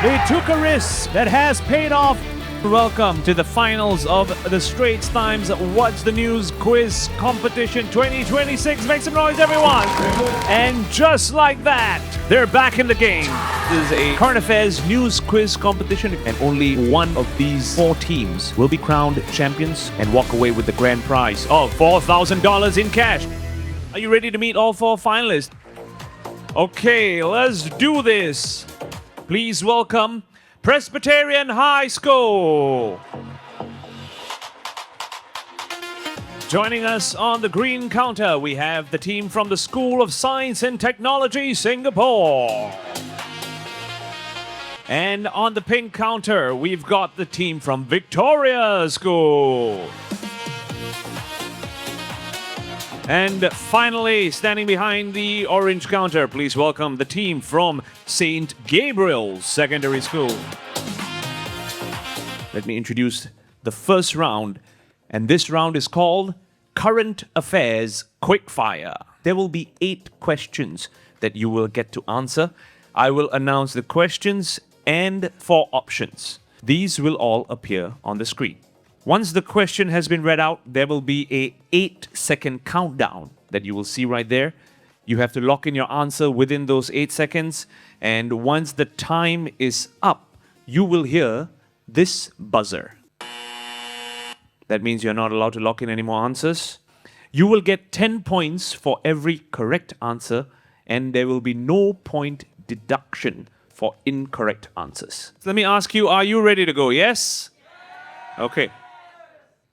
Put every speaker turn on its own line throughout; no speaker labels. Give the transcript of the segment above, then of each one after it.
They took a risk that has paid off. Welcome to the finals of the Straits Times What's the News quiz competition 2026. Make some noise, everyone! And just like that, they're back in the game. This is a current affairs news quiz competition, and only one of these 4 teams will be crowned champions and walk away with the grand prize of $4,000 in cash. Are you ready to meet all 4 finalists? Okay, let's do this. Please welcome Presbyterian High School. Joining us on the green counter, we have the team from the School of Science and Technology, Singapore. And on the pink counter, we've got the team from Victoria School. And finally, standing behind the orange counter, please welcome the team from St. Gabriel's Secondary School. Let me introduce the first round, and this round is called Current Affairs Quickfire. There will be 8 questions that you will get to answer. I will announce the questions and 4 options. These will all appear on the screen. Once the question has been read out, there will be a 8-second countdown that you will see right there. You have to lock in your answer within those 8 seconds. And once the time is up, you will hear this buzzer. That means you're not allowed to lock in any more answers. You will get 10 points for every correct answer, and there will be no point deduction for incorrect answers. So let me ask you, are you ready to go? Yes? Okay.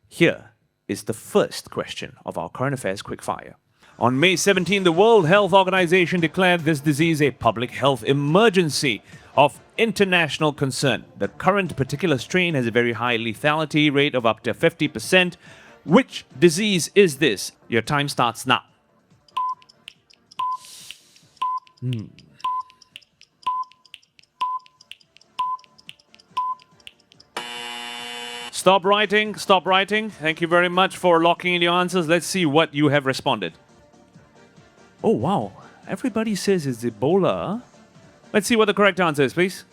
Here is the first question of our current affairs quickfire. On May 17, the World Health Organization declared this disease a public health emergency of international concern. The current particular strain has a very high lethality rate of up to 50%. Which disease is this? Your time starts now. Stop writing, stop writing. Thank you very much for locking in your answers. Let's see what you have responded. Oh, wow. Everybody says it's Ebola. Let's see what the correct answer is, please.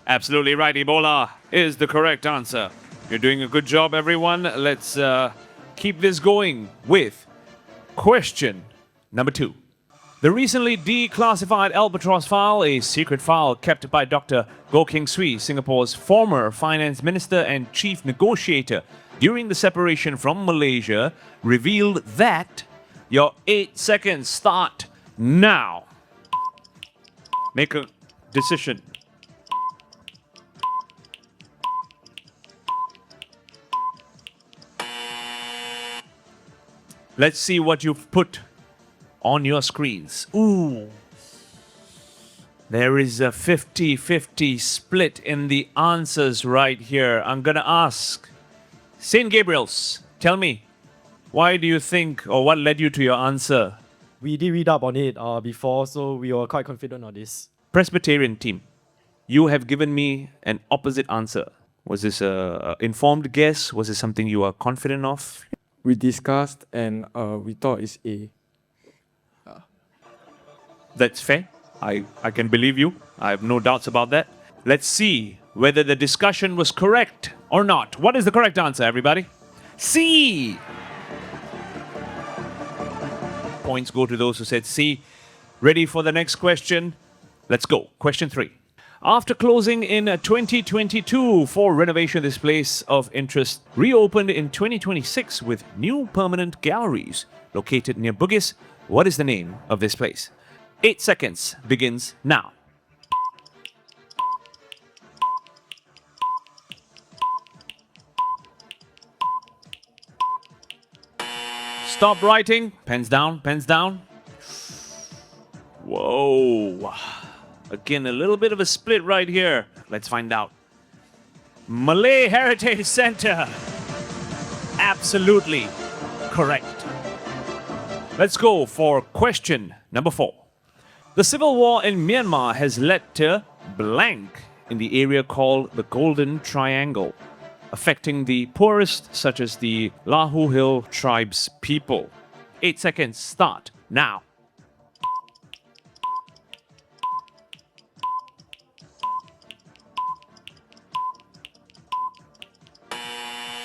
Absolutely right. Ebola is the correct answer. You're doing a good job, everyone. Let's keep this going with question number 2. The recently declassified Albatross file, a secret file kept by Dr. Goh Keng Swee, Singapore's former finance minister and chief negotiator during the separation from Malaysia, revealed that your 8 seconds start now. Make a decision. Let's see what you've put on your screens. Ooh. There is a 50-50 split in the answers right here. I'm gonna ask St. Gabriel's, tell me, why do you think, or what led you to your answer?
We did read up on it before, so we were quite confident on this.
Presbyterian team, you have given me an opposite answer. Was this an informed guess? Was it something you are confident of?
We discussed and we thought it's A.
That's fair. I can believe you. I have no doubts about that. Let's see whether the discussion was correct or not. What is the correct answer, everybody? C! Points go to those who said C. Ready for the next question? Let's go. Question 3. After closing in 2022 for renovation, this place of interest reopened in 2026 with new permanent galleries located near Bugis. What is the name of this place? 8 seconds begins now. Stop writing. Pens down, pens down. Whoa. Again, a little bit of a split right here. Let's find out. Malay Heritage Center. Absolutely correct. Let's go for question number 4. The civil war in Myanmar has led to blank in the area called the Golden Triangle, affecting the poorest, such as the Lahu Hill tribes people. 8 seconds start now.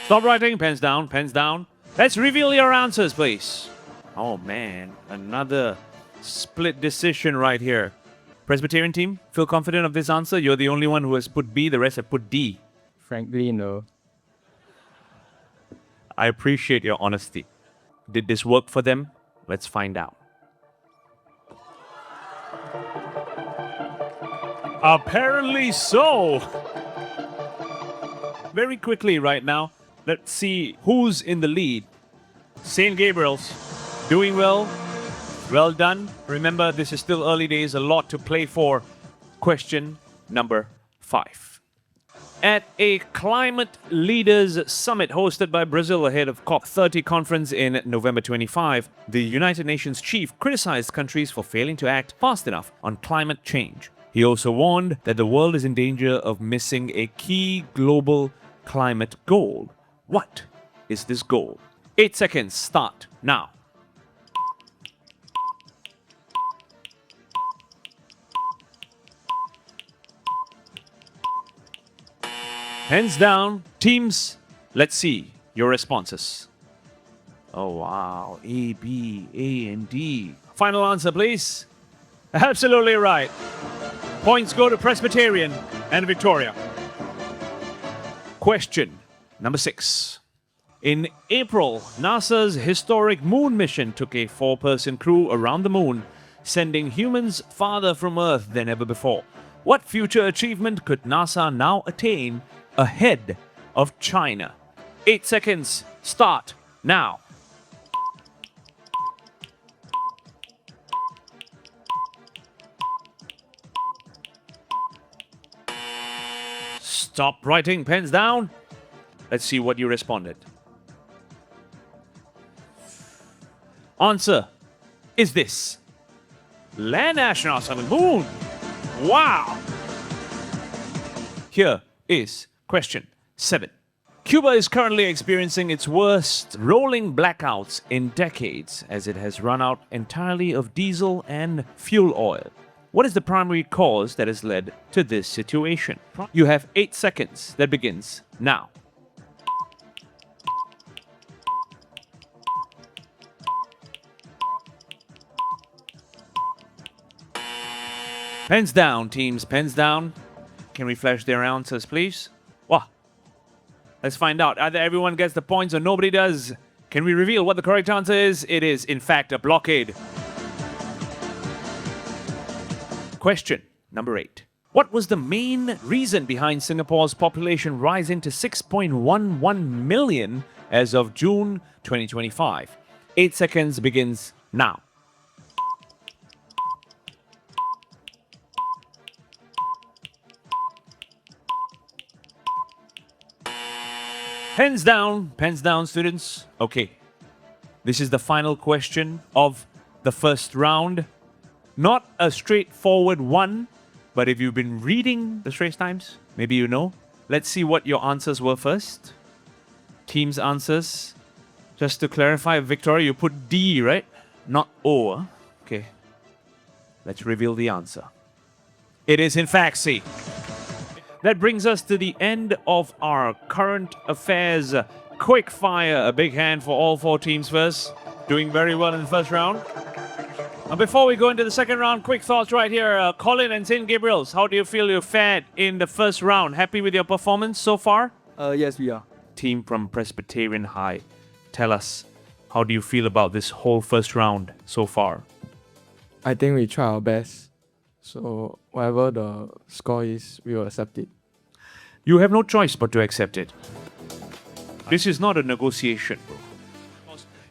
Stop writing. Pens down. Pens down. Let's reveal your answers, please. Oh, man. Another split decision right here. Presbyterian team, feel confident of this answer? You're the only one who has put B. The rest have put D.
Frankly, no.
I appreciate your honesty. Did this work for them? Let's find out. Apparently so. Very quickly right now, let's see who's in the lead. St. Gabriel's doing well. Well done. Remember, this is still early days, a lot to play for. Question number 5. At a climate leaders summit hosted by Brazil ahead of COP30 conference in November 25, the United Nations chief criticized countries for failing to act fast enough on climate change. He also warned that the world is in danger of missing a key global climate goal. What is this goal? 8 seconds, start now. Hands down. Teams, let's see your responses. Oh, wow. A, B, A, and D. Final answer, please. Absolutely right. Points go to Presbyterian and Victoria. Question number 6. In April, NASA's historic moon mission took a 4-person crew around the moon, sending humans farther from Earth than ever before. What future achievement could NASA now attain ahead of China? 8 seconds, start now. Stop writing, pens down. Let's see what you responded. Answer is this. Land astronauts on the moon. Wow. Here is question 7. Cuba is currently experiencing its worst rolling blackouts in decades as it has run out entirely of diesel and fuel oil. What is the primary cause that has led to this situation? You have 8 seconds. That begins now. Pens down, teams. Pens down. Can we flash their answers, please? Wow. Let's find out. Either everyone gets the points or nobody does. Can we reveal what the correct answer is? It is, in fact, a blockade. Question number 8. What was the main reason behind Singapore's population rising to 6.11 million as of June 2025? 8 seconds begins now. Pens down, students. Okay, this is the final question of the first round. Not a straightforward one, but if you've been reading the Straits Times, maybe you know. Let's see what your answers were first. Team's answers. Just to clarify, Victoria, you put D, right? Not O. Okay. Let's reveal the answer. It is in fact C. That brings us to the end of our current affairs quickfire. A big hand for all 4 teams first. Doing very well in the first round. And before we go into the second round, quick thoughts right here. Colin and St. Gabriel's, how do you feel you fared in the first round? Happy with your performance so far?
Yes, we are.
Team from Presbyterian High, tell us, how do you feel about this whole first round so far?
I think we try our best. So whatever the score is, we will accept it.
You have no choice but to accept it. This is not a negotiation, bro.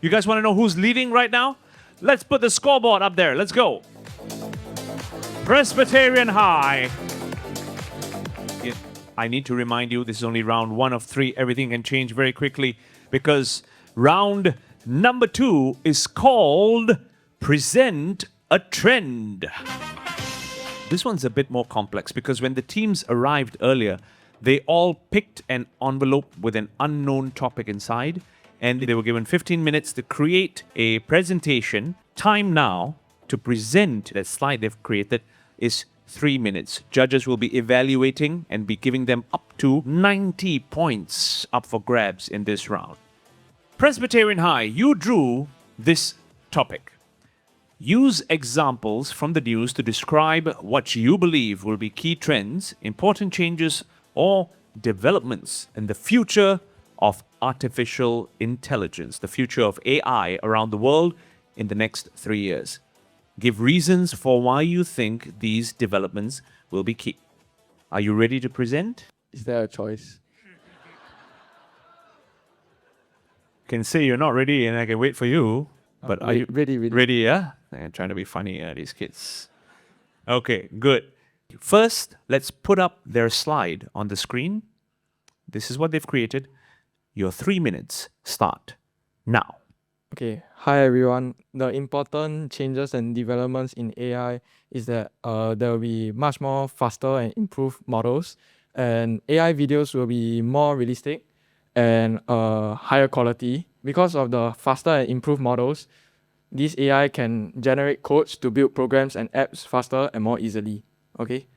You guys want to know who's leading right now? Let's put the scoreboard up there. Let's go. Presbyterian High. I need to remind you, this is only round 1 of 3. Everything can change very quickly because round number 2 is called Present a Trend. This one's a bit more complex because when the teams arrived earlier, they all picked an envelope with an unknown topic inside, and they were given 15 minutes to create a presentation. Time now to present that slide they've created is 3 minutes. Judges will be evaluating and be giving them up to 90 points up for grabs in this round. Presbyterian High, you drew this topic. Use examples from the news to describe what you believe will be key trends, important changes, or developments in the future of artificial intelligence, the future of AI around the world in the next 3 years. Give reasons for why you think these developments will be key. Are you ready to present?
Is there a choice?
Can say you're not ready and I can wait for you. But are you
ready?
ready? Yeah? They're trying to be funny, these kids. Okay, good. First, let's put up their slide on the screen. This is what they've created. Your 3 minutes start now.
Okay. Hi everyone. The important changes and developments in AI is that there will be much more faster and improved models, and AI videos will be more realistic and higher quality. Because of the faster and improved models, this AI can generate codes to build programs and apps faster and more easily. Okay.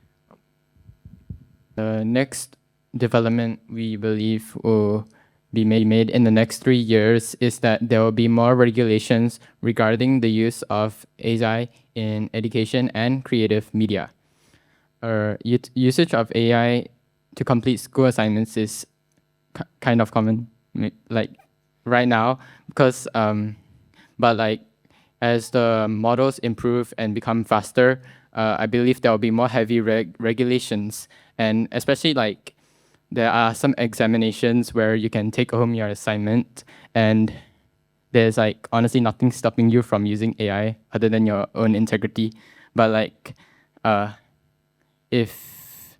The next development we believe will be made in the next 3 years is that there will be more regulations regarding the use of AI in education and creative media. Usage of AI to complete school assignments is kind of common, like right now, because but like as the models improve and become faster, I believe there will be more heavy regulations, and especially like there are some examinations where you can take home your assignment, and there's like honestly nothing stopping you from using AI other than your own integrity. But like if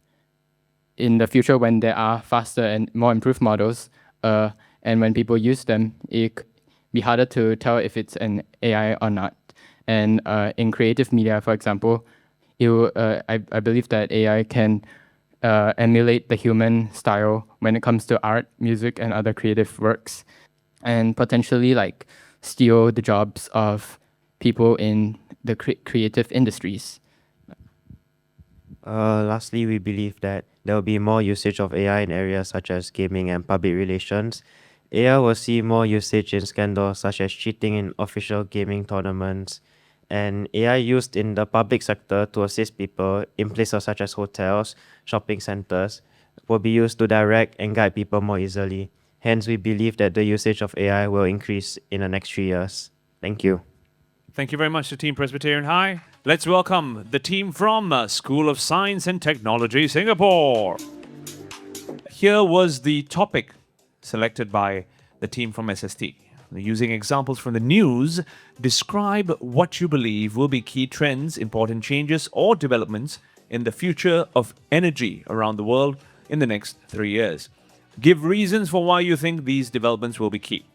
in the future when there are faster and more improved models, and when people use them, it could be harder to tell if it's an AI or not. And in creative media, for example, I believe that AI can emulate the human style when it comes to art, music, and other creative works, and potentially like steal the jobs of people in the creative industries.
Lastly, we believe that there will be more usage of AI in areas such as gaming and public relations. AI will see more usage in scandals such as cheating in official gaming tournaments, and AI used in the public sector to assist people in places such as hotels, shopping centers, will be used to direct and guide people more easily. Hence, we believe that the usage of AI will increase in the next 3 years. Thank you.
Thank you very much to Team Presbyterian High. Let's welcome the team from School of Science and Technology, Singapore. Here was the topic selected by the team from SST. Using examples from the news, describe what you believe will be key trends, important changes, or developments in the future of energy around the world in the next 3 years. Give reasons for why you think these developments will be key.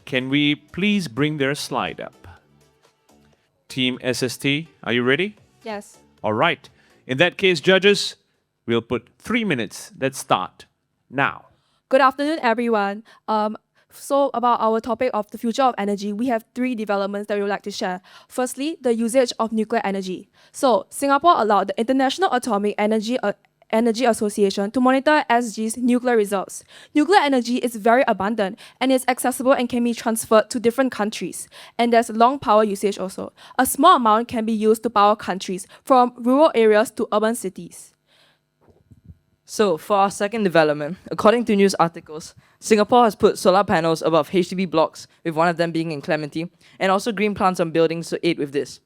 Can we please bring their slide up? Team SST, are you ready?
Yes.
All right. In that case, judges, we'll put 3 minutes. Let's start now.
Good afternoon, everyone. So about our topic of the future of energy, we have 3 developments that we would like to share. Firstly, the usage of nuclear energy. So Singapore allowed the International Atomic Energy Association to monitor SG's nuclear reserves. Nuclear energy is very abundant and is accessible and can be transferred to different countries. And there's long power usage also. A small amount can be used to power countries from rural areas to urban cities.
So, for our second development, according to news articles, Singapore has put solar panels above HDB blocks, with one of them being in Clementi, and also green plants on buildings to aid with this.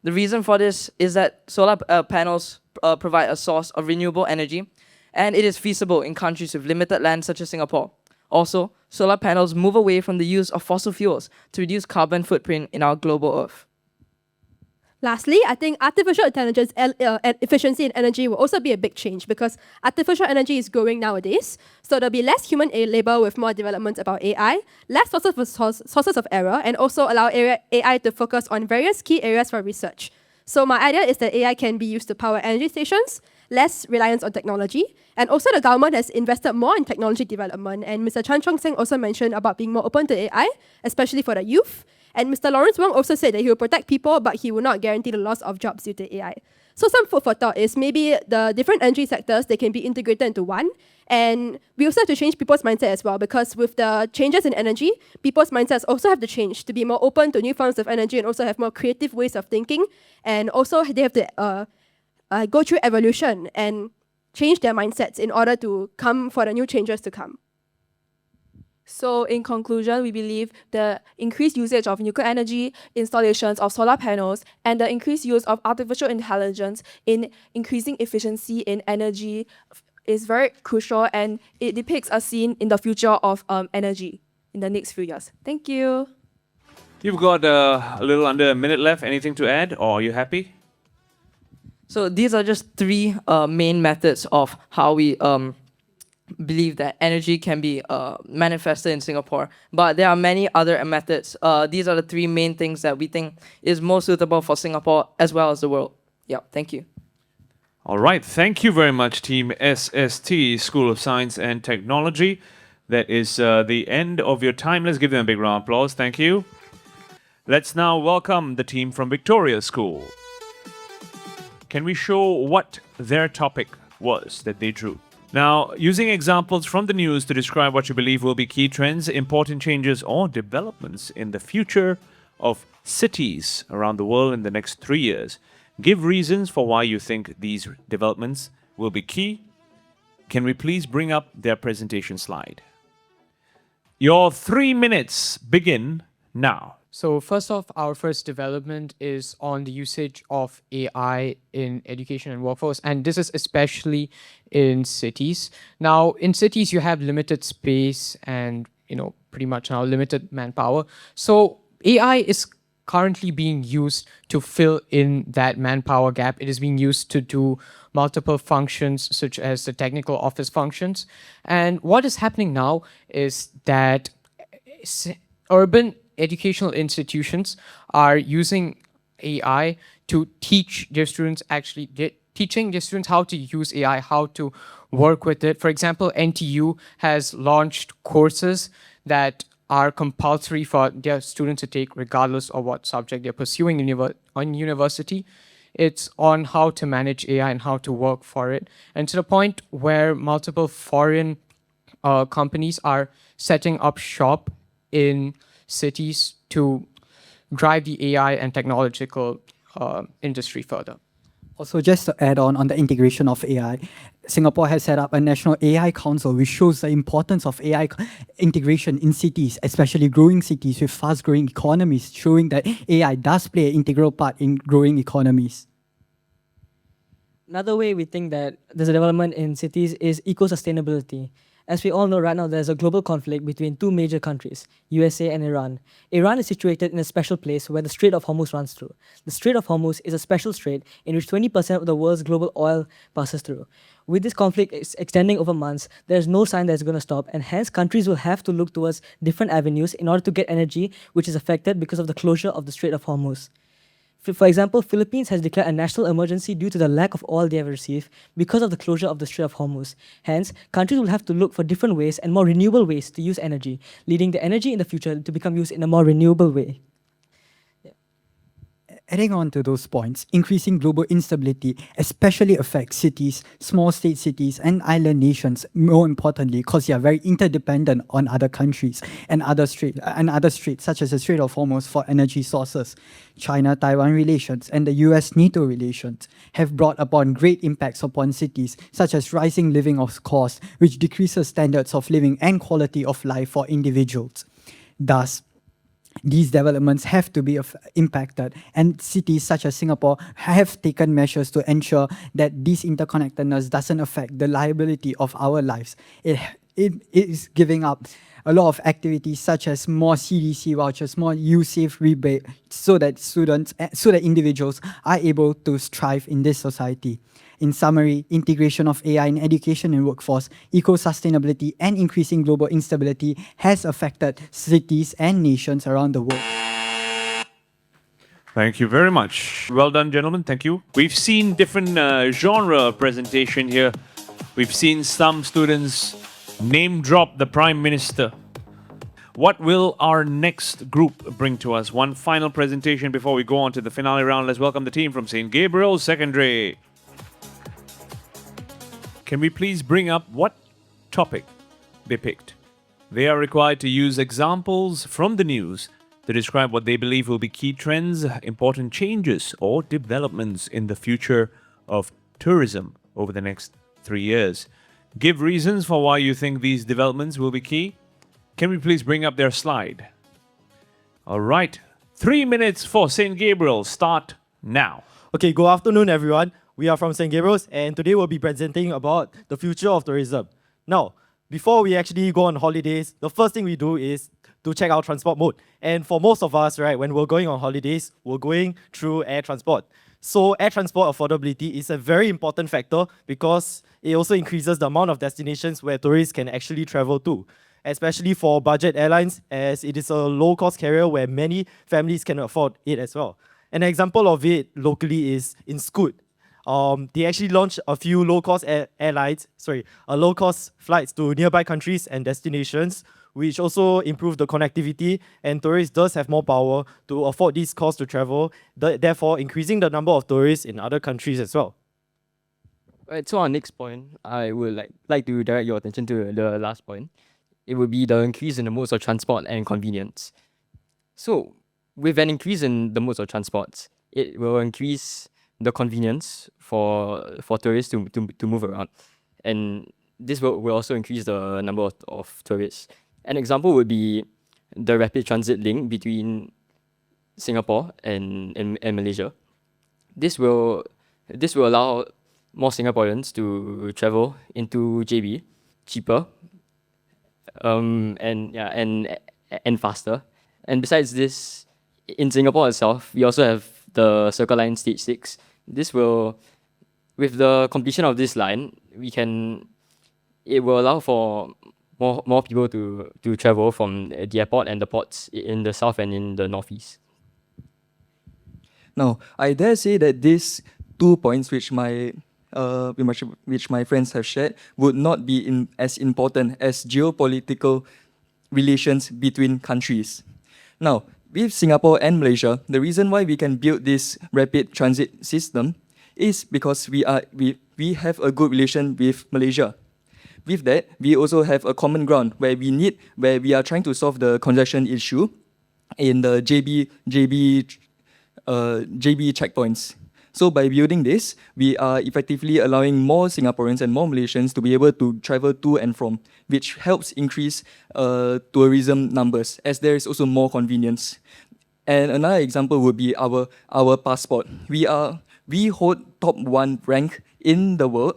The reason for this is that solar panels provide a source of renewable energy, and it is feasible in countries with limited land such as Singapore. Also, solar panels move away from the use of fossil fuels to reduce carbon footprint in our global Earth.
Lastly, I think artificial intelligence and efficiency in energy will also be a big change because artificial energy is growing nowadays. So there'll be less human labor with more developments about AI, less sources of error, and also allow AI to focus on various key areas for research. So my idea is that AI can be used to power energy stations, less reliance on technology, and also the government has invested more in technology development. And Mr. Chan Chong Seng also mentioned about being more open to AI, especially for the youth. And Mr. Lawrence Wong also said that he will protect people, but he will not guarantee the loss of jobs due to AI. So some food for thought is maybe the different energy sectors, they can be integrated into one. And we also have to change people's mindset as well, because with the changes in energy, people's mindsets also have to change to be more open to new forms of energy and also have more creative ways of thinking. And also they have to go through evolution and change their mindsets in order to come for the new changes to come.
So in conclusion, we believe the increased usage of nuclear energy, installations of solar panels, and the increased use of artificial intelligence in increasing efficiency in energy is very crucial, and it depicts a scene in the future of energy in the next few years. Thank you.
You've got a little under a minute left. Anything to add, or are you happy?
So these are just three main methods of how we believe that energy can be manifested in Singapore. But there are many other methods. These are the three main things that we think is most suitable for Singapore as well as the world. Yeah, thank you.
All right. Thank you very much, Team SST, School of Science and Technology. That is the end of your time. Let's give them a big round of applause. Thank you. Let's now welcome the team from Victoria School. Can we show what their topic was that they drew? Now, using examples from the news to describe what you believe will be key trends, important changes, or developments in the future of cities around the world in the next 3 years. Give reasons for why you think these developments will be key. Can we please bring up their presentation slide? Your 3 minutes begin now.
So first off, our first development is on the usage of AI in education and workforce, and this is especially in cities. Now, in cities, you have limited space and, pretty much now limited manpower. So AI is currently being used to fill in that manpower gap. It is being used to do multiple functions, such as the technical office functions. And what is happening now is that urban educational institutions are using AI to teach their students, teaching their students how to use AI, how to work with it. For example, NTU has launched courses that are compulsory for their students to take regardless of what subject they're pursuing on university. It's on how to manage AI and how to work for it. And to the point where multiple foreign companies are setting up shop in cities to drive the AI and technological industry further.
Also, just to add on the integration of AI, Singapore has set up a national AI council, which shows the importance of AI integration in cities, especially growing cities with fast-growing economies, showing that AI does play an integral part in growing economies.
Another way we think that there's a development in cities is eco-sustainability. As we all know right now, there's a global conflict between two major countries, USA and Iran. Iran is situated in a special place where the Strait of Hormuz runs through. The Strait of Hormuz is a special strait in which 20% of the world's global oil passes through. With this conflict extending over months, there's no sign that it's going to stop, and hence countries will have to look towards different avenues in order to get energy which is affected because of the closure of the Strait of Hormuz. For example, Philippines has declared a national emergency due to the lack of oil they have received because of the closure of the Strait of Hormuz. Hence, countries will have to look for different ways and more renewable ways to use energy, leading the energy in the future to become used in a more renewable way.
Adding on to those points, increasing global instability especially affects cities, small state cities, and island nations, more importantly, because they are very interdependent on other countries and other straits, such as the Strait of Hormuz for energy sources. China-Taiwan relations and the US-NATO relations have brought upon great impacts upon cities, such as rising living costs, which decreases standards of living and quality of life for individuals. Thus, these developments have to be impacted, and cities such as Singapore have taken measures to ensure that this interconnectedness doesn't affect the liability of our lives. It is giving up a lot of activities such as more CDC vouchers, more U-Save rebate, so that individuals are able to strive in this society. In summary, integration of AI in education and workforce, eco-sustainability, and increasing global instability has affected cities and nations around the world.
Thank you very much. Well done, gentlemen. Thank you. We've seen different genre presentation here. We've seen some students name drop the Prime Minister. What will our next group bring to us? One final presentation before we go on to the finale round. Let's welcome the team from St. Gabriel's Secondary. Can we please bring up what topic they picked? They are required to use examples from the news to describe what they believe will be key trends, important changes, or developments in the future of tourism over the next 3 years. Give reasons for why you think these developments will be key. Can we please bring up their slide? All right. 3 minutes for St. Gabriel. Start now.
Okay, good afternoon, everyone. We are from St. Gabriel's, and today we'll be presenting about the future of tourism. Now, before we actually go on holidays, the first thing we do is to check our transport mode. And for most of us, right, when we're going on holidays, we're going through air transport. So air transport affordability is a very important factor because it also increases the amount of destinations where tourists can actually travel to, especially for budget airlines, as it is a low-cost carrier where many families can afford it as well. An example of it locally is in Scoot. They actually launched a few low-cost low-cost flights to nearby countries and destinations, which also improve the connectivity, and tourists does have more power to afford these costs to travel, therefore increasing the number of tourists in other countries as well.
Right, so our next point, I would like to direct your attention to the last point. It would be the increase in the modes of transport and convenience. So, with an increase in the modes of transport, it will increase the convenience for tourists to move around. And this will also increase the number of tourists. An example would be the rapid transit link between Singapore and Malaysia. This will allow more Singaporeans to travel into JB cheaper and faster. And besides this, in Singapore itself, we also have the Circle Line Stage 6. This will, with the completion of this line, it will allow for more people to travel from the airport and the ports in the south and in the northeast.
Now, I dare say that these 2 points which my friends have shared would not be as important as geopolitical relations between countries. Now, with Singapore and Malaysia, the reason why we can build this rapid transit system is because we have a good relation with Malaysia. With that, we also have a common ground where we are trying to solve the congestion issue in the JB checkpoints. So by building this, we are effectively allowing more Singaporeans and more Malaysians to be able to travel to and from, which helps increase tourism numbers, as there is also more convenience. And another example would be our passport. We hold top 1 rank in the world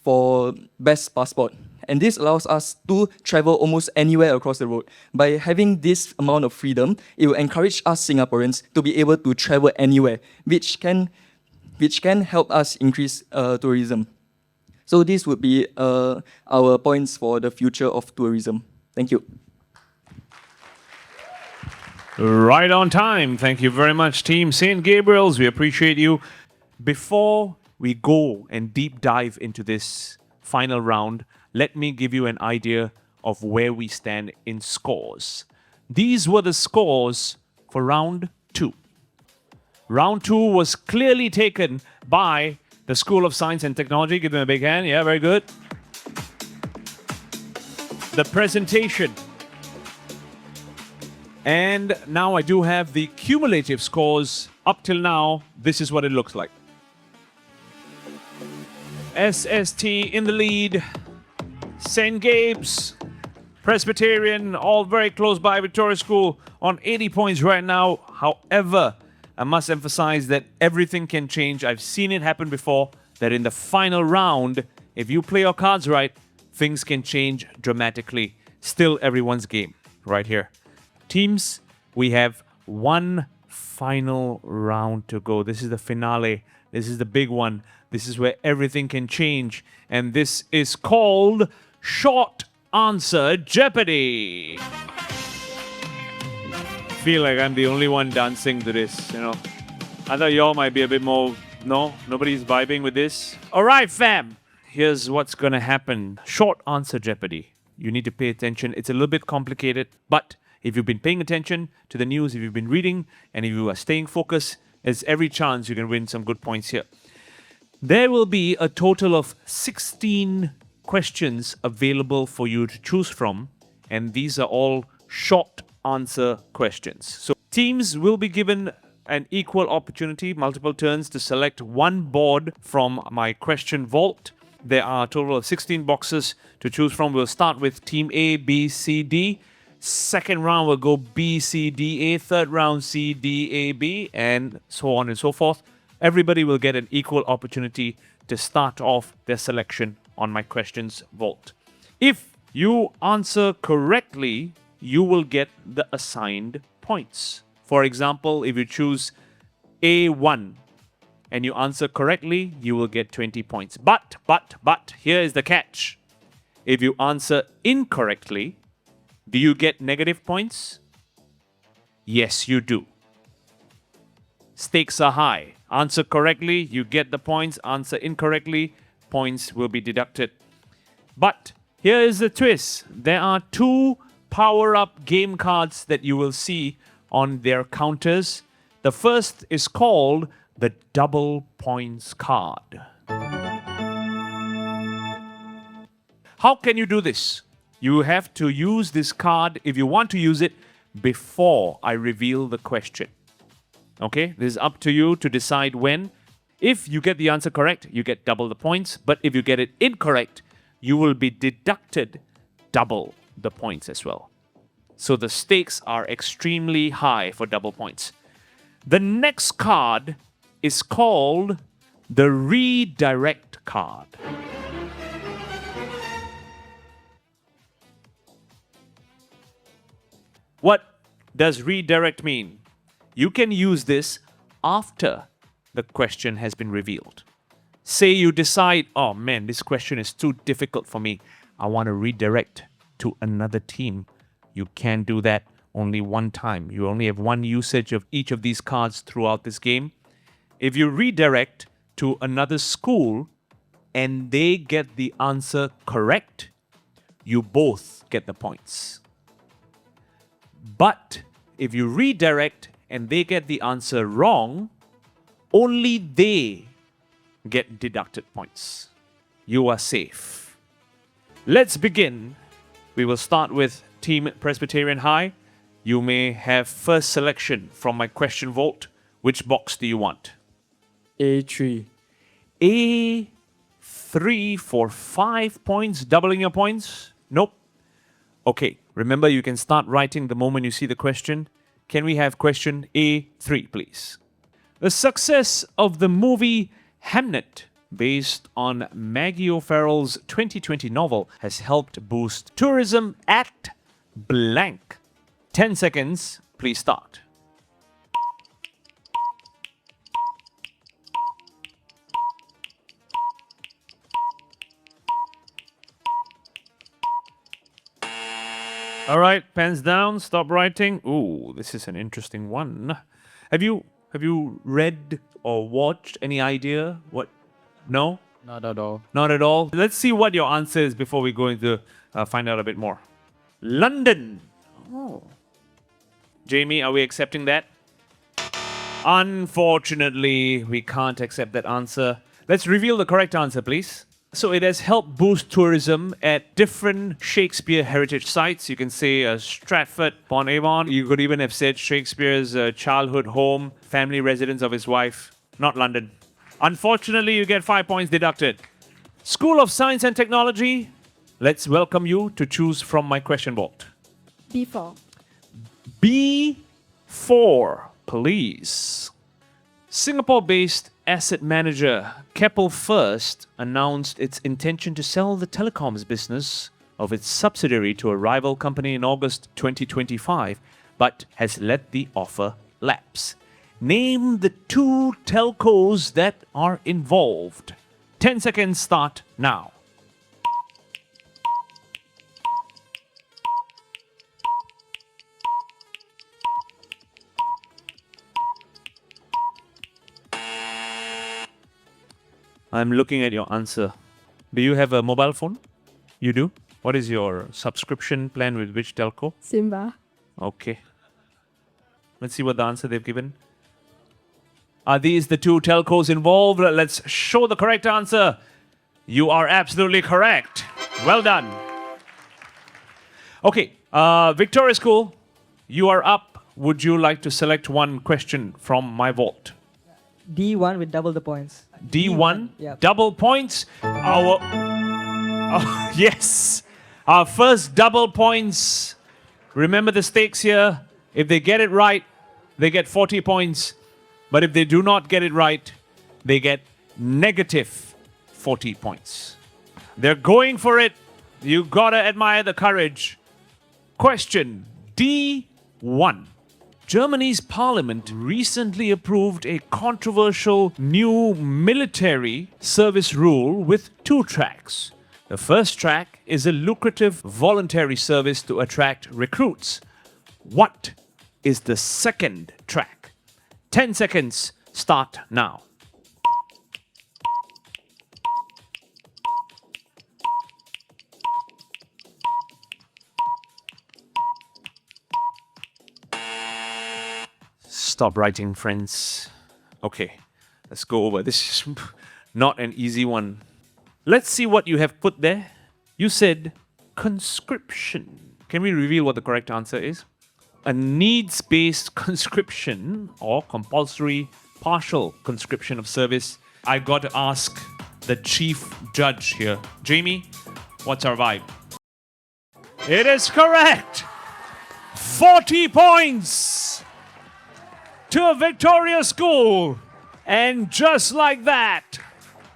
for best passport. And this allows us to travel almost anywhere across the world. By having this amount of freedom, it will encourage us Singaporeans to be able to travel anywhere, which can help us increase tourism. So this would be our points for the future of tourism. Thank you.
Right on time. Thank you very much, Team St. Gabriel's. We appreciate you. Before we go and deep dive into this final round, let me give you an idea of where we stand in scores. These were the scores for round 2. Round 2 was clearly taken by the School of Science and Technology. Give them a big hand. Yeah, very good. The presentation. And now I do have the cumulative scores. Up till now, this is what it looks like. SST in the lead. St. Gabe's, Presbyterian, all very close by. Victoria School on 80 points right now. However, I must emphasize that everything can change. I've seen it happen before, that in the final round, if you play your cards right, things can change dramatically. Still everyone's game right here. Teams, we have one final round to go. This is the finale. This is the big one. This is where everything can change. And this is called Short Answer Jeopardy. Feel like I'm the only one dancing to this, you know. I thought y'all might be a bit more, no? Nobody's vibing with this? All right, fam. Here's what's gonna happen. Short Answer Jeopardy. you need to pay attention. It's a little bit complicated, but if you've been paying attention to the news, if you've been reading, and if you are staying focused, there's every chance you can win some good points here. There will be a total of 16 questions available for you to choose from, and these are all short answer questions. So teams will be given an equal opportunity, multiple turns to select one board from my question vault. There are a total of 16 boxes to choose from. We'll start with team A, B, C, D. Second round will go B, C, D, A. Third round, C, D, A, B, and so on and so forth. Everybody will get an equal opportunity to start off their selection on my questions vault. If you answer correctly, you will get the assigned points. For example, if you choose A1 and you answer correctly, you will get 20 points. But, here is the catch. If you answer incorrectly, do you get negative points? Yes, you do. Stakes are high. Answer correctly, you get the points. Answer incorrectly, points will be deducted. But here is the twist. There are 2 power-up game cards that you will see on their counters. The first is called the double points card. How can you do this? You have to use this card if you want to use it before I reveal the question. Okay, this is up to you to decide when. If you get the answer correct, you get double the points. But if you get it incorrect, you will be deducted double the points as well. So the stakes are extremely high for double points. The next card is called the redirect card. What does redirect mean? You can use this after the question has been revealed. Say you decide, oh man, this question is too difficult for me. I want to redirect to another team. You can do that only one time. You only have one usage of each of these cards throughout this game. If you redirect to another school and they get the answer correct, you both get the points. But if you redirect and they get the answer wrong, only they get deducted points. You are safe. Let's begin. We will start with Team Presbyterian High. You may have first selection from my question vault. Which box do you want?
A3.
A3 for 5 points, doubling your points? Nope. Okay, remember you can start writing the moment you see the question. Can we have question A3, please? The success of the movie Hamnet, based on Maggie O'Farrell's 2020 novel, has helped boost tourism at blank. 10 seconds, please start. All right, pens down, stop writing. Ooh, this is an interesting one. Have you read or watched? Any idea what? No?
Not at all.
Not at all. Let's see what your answer is before we go into find out a bit more. London. Oh. Jamie, are we accepting that? Unfortunately, we can't accept that answer. Let's reveal the correct answer, please. So it has helped boost tourism at different Shakespeare heritage sites. You can say Stratford-upon-Avon. You could even have said Shakespeare's childhood home, family residence of his wife. Not London. Unfortunately, you get 5 points deducted. School of Science and Technology. Let's welcome you to choose from my question vault.
B4.
B4, please. Singapore-based asset manager Keppel First announced its intention to sell the telecoms business of its subsidiary to a rival company in August 2025, but has let the offer lapse. Name the 2 telcos that are involved. 10 seconds start now. I'm looking at your answer. Do you have a mobile phone? You do? What is your subscription plan with which telco?
Simba.
Okay. Let's see what the answer they've given. Are these the two telcos involved? Let's show the correct answer. You are absolutely correct. Well done. Okay, Victoria School, you are up. Would you like to select one question from my vault?
D1 with double the points.
D1,
Yep.
double points. Yes, our first double points. Remember the stakes here. If they get it right, they get 40 points. But if they do not get it right, they get negative 40 points. They're going for it. You gotta admire the courage. Question D1. Germany's parliament recently approved a controversial new military service rule with 2 tracks. The first track is a lucrative voluntary service to attract recruits. What is the second track? 10 seconds start now. Stop writing, friends. Okay, let's go over. This is not an easy one. Let's see what you have put there. You said conscription. Can we reveal what the correct answer is? A needs-based conscription or compulsory partial conscription of service. I got to ask the chief judge here. Jamie, what's our vibe? It is correct! 40 points to a Victoria School. And just like that,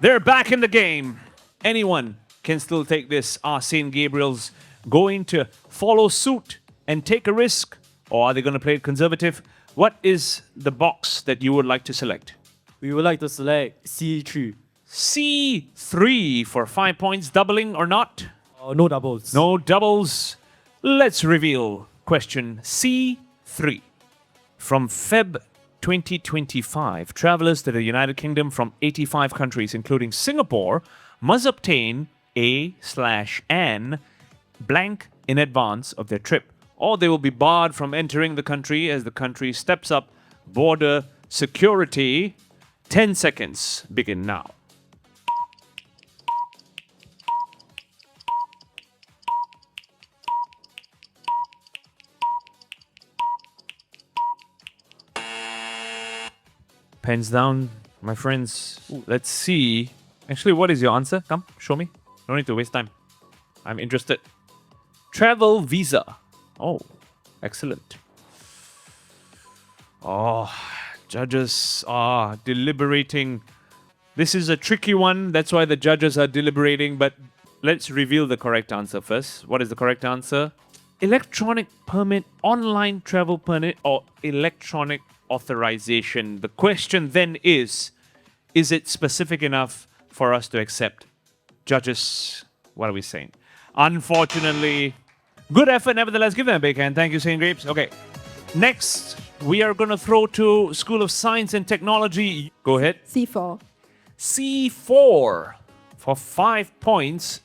they're back in the game. Anyone can still take this. Are St. Gabriel's going to follow suit and take a risk? Or are they going to play it conservative? What is the box that you would like to select?
We would like to select C3.
C3 for 5 points, doubling or not?
No doubles.
No doubles. Let's reveal question C3. From Feb 2025, travelers to the United Kingdom from 85 countries, including Singapore, must obtain A/N blank in advance of their trip, or they will be barred from entering the country as the country steps up border security. 10 seconds begin now. Pens down, my friends. Let's see. Actually, what is your answer? Come, show me. No need to waste time. I'm interested. Travel visa. Oh, excellent. Oh, judges are deliberating. This is a tricky one. That's why the judges are deliberating. But let's reveal the correct answer first. What is the correct answer? Electronic permit, online travel permit, or electronic authorization. The question then is it specific enough for us to accept? Judges, what are we saying? Unfortunately, good effort nevertheless. Give them a big hand. Thank you, St. Grapes. Okay, next we are going to throw to School of Science and Technology. Go ahead.
C4.
C4 for 5 points.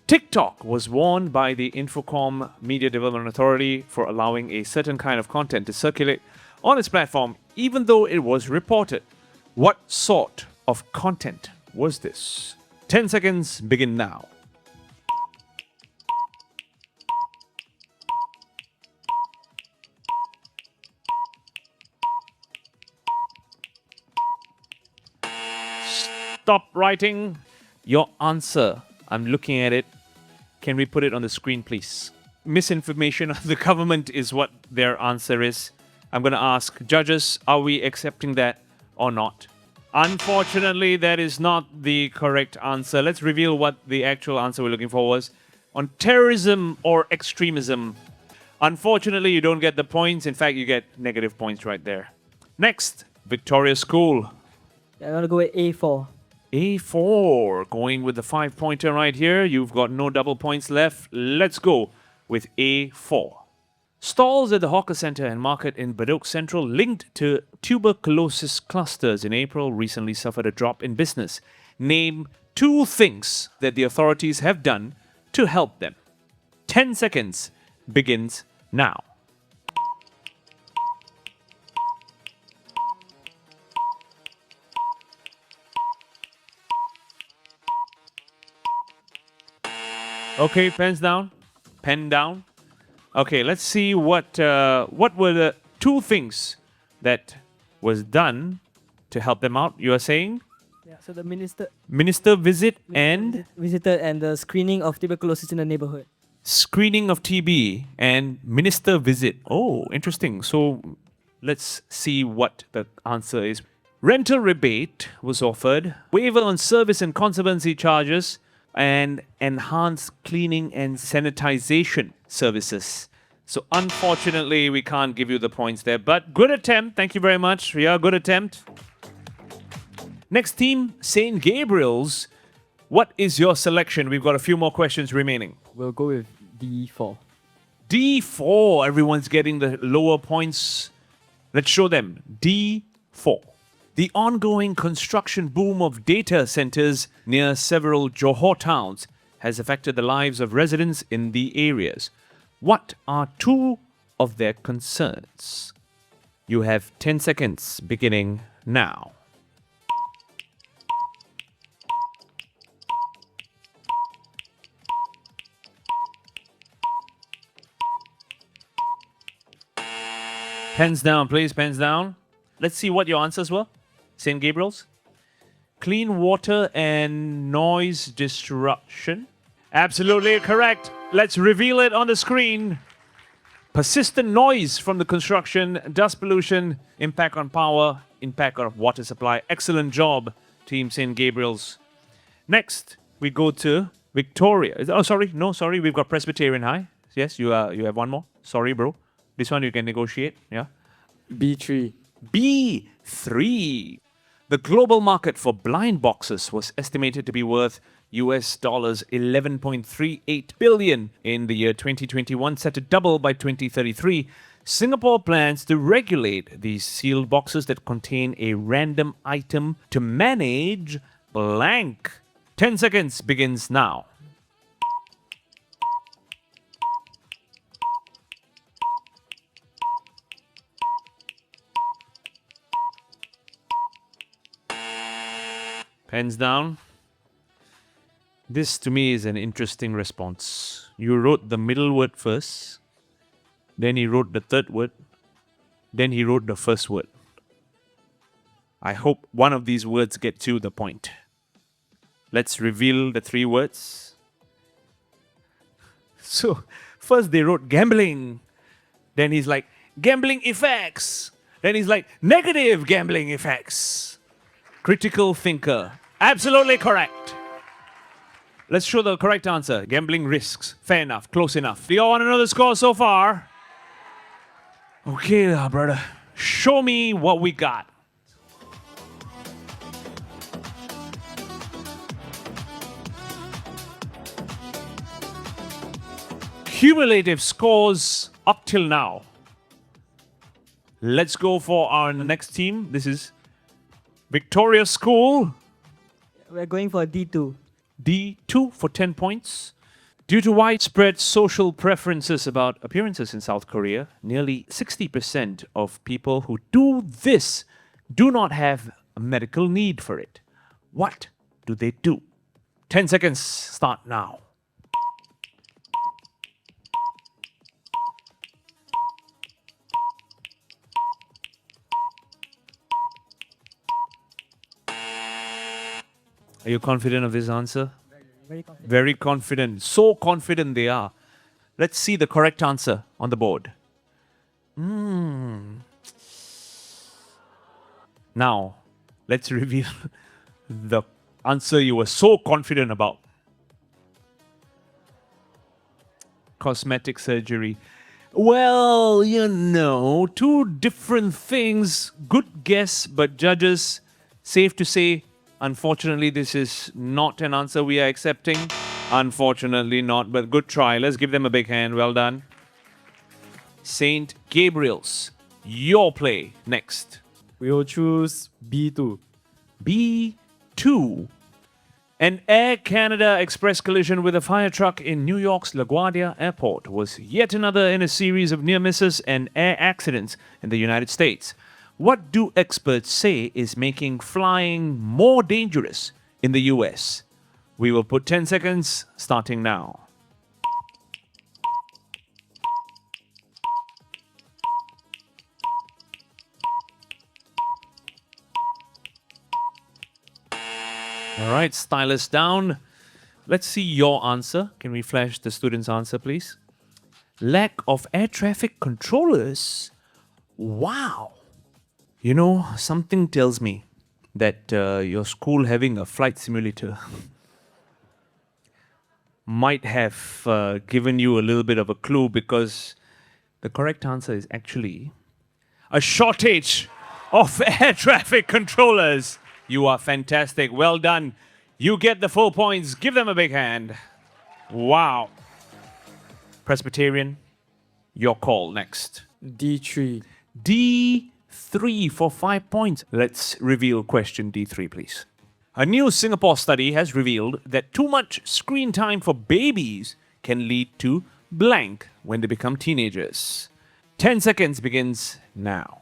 TikTok was warned by the Infocom Media Development Authority for allowing a certain kind of content to circulate on its platform, even though it was reported. What sort of content was this? 10 seconds begin now. Stop writing your answer. I'm looking at it. Can we put it on the screen, please? Misinformation of the government is what their answer is. I'm going to ask judges, are we accepting that or not? Unfortunately, that is not the correct answer. Let's reveal what the actual answer we're looking for was. On terrorism or extremism. Unfortunately, you don't get the points. In fact, you get negative points right there. Next, Victoria School.
Yeah, I'm gonna go with A4.
A4, going with the 5-pointer right here. You've got no double points left. Let's go with A4. Stalls at the hawker center and market in Bedok Central linked to tuberculosis clusters in April recently suffered a drop in business. Name 2 things that the authorities have done to help them. 10 seconds begins now. Okay, pens down. Pen down. Okay, let's see what were the two things that was done to help them out. You are saying
Yeah, so the
minister visit and
visited and the screening of tuberculosis in the neighborhood.
screening of TB and minister visit. Oh, interesting. So let's see what the answer is. Rental rebate was offered, waiver on service and conservancy charges, and enhanced cleaning and sanitization services. So unfortunately, we can't give you the points there, but good attempt. Thank you very much, Ria. Good attempt. Next team, St. Gabriel's. What is your selection? We've got a few more questions remaining.
We'll go with D4.
D4. Everyone's getting the lower points. Let's show them. D4. The ongoing construction boom of data centers near several Johor towns has affected the lives of residents in the areas. What are two of their concerns? You have 10 seconds beginning now. Pens down, please. Pens down. Let's see what your answers were. St. Gabriel's. Clean water and noise disruption. Absolutely correct. Let's reveal it on the screen. Persistent noise from the construction, dust pollution, impact on power, impact on water supply. Excellent job, Team St. Gabriel's. Next, we go to Victoria. Oh, sorry. No, sorry. We've got Presbyterian High. Yes, you have one more. Sorry, bro. This one you can negotiate. Yeah.
B3.
B3. The global market for blind boxes was estimated to be worth US dollars 11.38 billion in the year 2021, set to double by 2033. Singapore plans to regulate these sealed boxes that contain a random item to manage blank. 10 seconds begins now. Pens down. This to me is an interesting response. You wrote the middle word first, then he wrote the third word, then he wrote the first word. I hope one of these words gets you the point. Let's reveal the three words. So, first they wrote gambling. Then he's like, gambling effects. Then he's like, negative gambling effects. Critical thinker. Absolutely correct. Let's show the correct answer. Gambling risks. Fair enough. Close enough. Do you all want to know the score so far? Okay, brother. Show me what we got. Cumulative scores up till now. Let's go for our next team. This is Victoria School.
We're going for D2.
D2 for 10 points. Due to widespread social preferences about appearances in South Korea, nearly 60% of people who do this do not have a medical need for it. What do they do? 10 seconds start now. Are you confident of this answer?
Very confident.
Very confident. So confident they are. Let's see the correct answer on the board. Now, let's reveal the answer you were so confident about. Cosmetic surgery. Well, two different things. Good guess, but judges, safe to say, unfortunately, this is not an answer we are accepting. Unfortunately not, but good try. Let's give them a big hand. Well done. St. Gabriel's, your play next.
We will choose B2.
B2. An Air Canada Express collision with a fire truck in New York's LaGuardia Airport was yet another in a series of near misses and air accidents in the United States. What do experts say is making flying more dangerous in the US? We will put 10 seconds starting now. All right, stylus down. Let's see your answer. Can we flash the student's answer, please? Lack of air traffic controllers. Wow. You know, something tells me that your school having a flight simulator might have given you a little bit of a clue, because the correct answer is actually a shortage of air traffic controllers. You are fantastic. Well done. You get the full points. Give them a big hand. Wow. Presbyterian, your call next.
D3.
D3 for 5 points. Let's reveal question D3, please. A new Singapore study has revealed that too much screen time for babies can lead to blank when they become teenagers. 10 seconds begins now.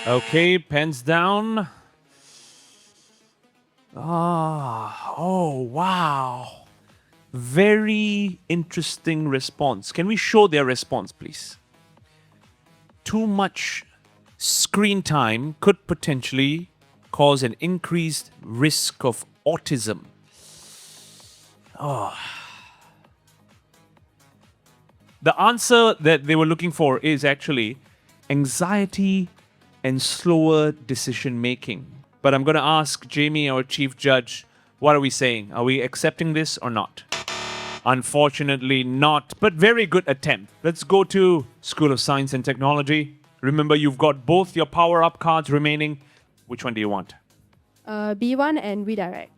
Okay, pens down. Oh, wow. Very interesting response. Can we show their response, please? Too much screen time could potentially cause an increased risk of autism. The answer that they were looking for is actually anxiety and slower decision making. But I'm going to ask Jamie, our chief judge, what are we saying? Are we accepting this or not? Unfortunately not, but very good attempt. Let's go to School of Science and Technology. Remember, you've got both your power-up cards remaining. Which one do you want?
B1 and redirect.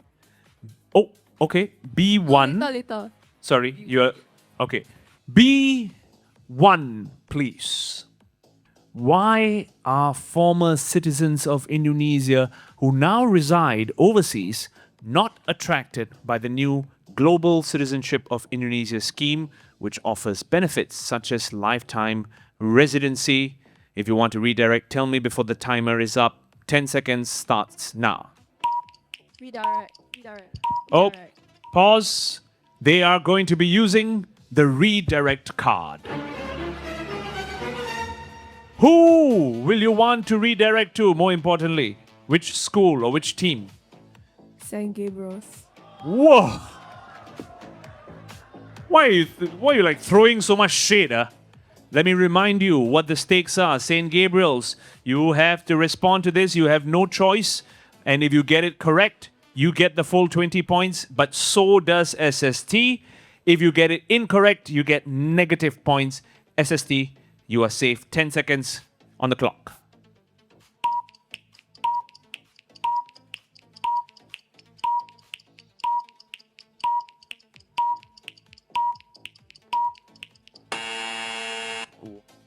Oh, okay. B1.
Later.
Sorry, you're... Okay. B1, please. Why are former citizens of Indonesia who now reside overseas not attracted by the new Global Citizenship of Indonesia scheme, which offers benefits such as lifetime residency? If you want to redirect, tell me before the timer is up. 10 seconds starts now.
Redirect.
Oh, pause. They are going to be using the redirect card. Who will you want to redirect to, more importantly? Which school or which team?
St. Gabriel's.
Whoa! Why are you like throwing so much shade, huh? Let me remind you what the stakes are. St. Gabriel's, you have to respond to this. You have no choice. And if you get it correct, you get the full 20 points, but so does SST. If you get it incorrect, you get negative points. SST, you are safe. 10 seconds on the clock.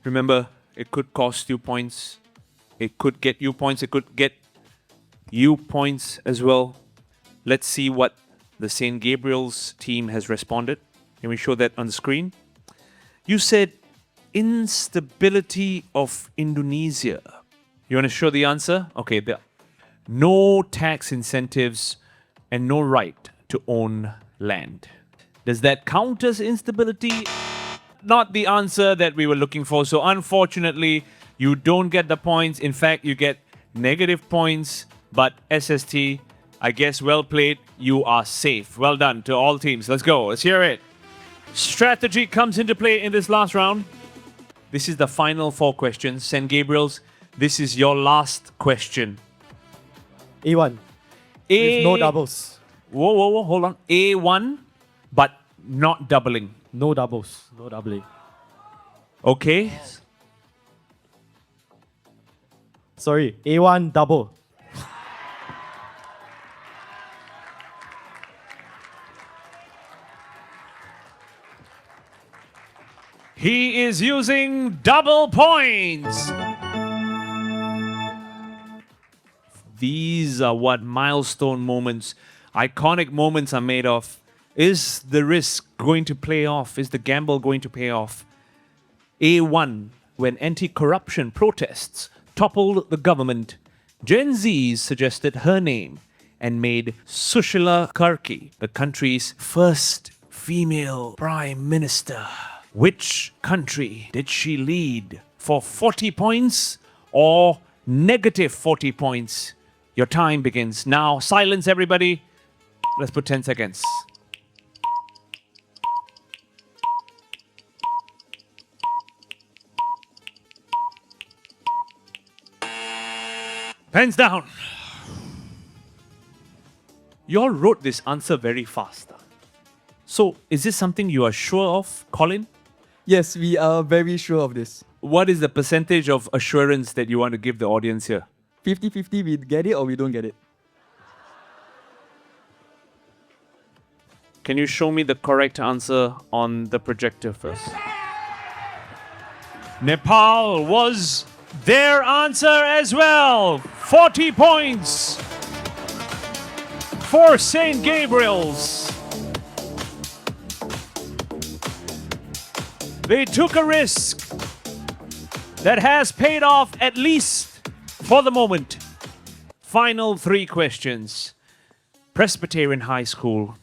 Remember, it could cost you points. It could get you points. It could get you points as well. Let's see what the St. Gabriel's team has responded. Can we show that on the screen? You said instability of Indonesia. You want to show the answer? Okay, there. No tax incentives and no right to own land. Does that count as instability? Not the answer that we were looking for. So unfortunately, you don't get the points. In fact, you get negative points. But SST, I guess well played. You are safe. Well done to all teams. Let's go. Let's hear it. Strategy comes into play in this last round. This is the final 4 questions. St. Gabriel's, this is your last question.
A1. With no doubles.
Whoa, hold on. A1, but not doubling.
No doubles. No doubling.
Okay.
Sorry, A1 double.
He is using double points. These are what milestone moments, iconic moments are made of. Is the risk going to play off? Is the gamble going to pay off? A1, when anti-corruption protests toppled the government, Gen Zs suggested her name and made Sushila Karki the country's first female prime minister. Which country did she lead? For 40 points or negative 40 points? Your time begins now. Silence, everybody. Let's put 10 seconds. Pens down. You all wrote this answer very fast. So, is this something you are sure of, Colin?
Yes, we are very sure of this.
What is the percentage of assurance that you want to give the audience here?
50-50, we get it or we don't get it.
Can you show me the correct answer on the projector first? Nepal was their answer as well. 40 points for St. Gabriel's. They took a risk that has paid off, at least for the moment. Final 3 questions. Presbyterian High School.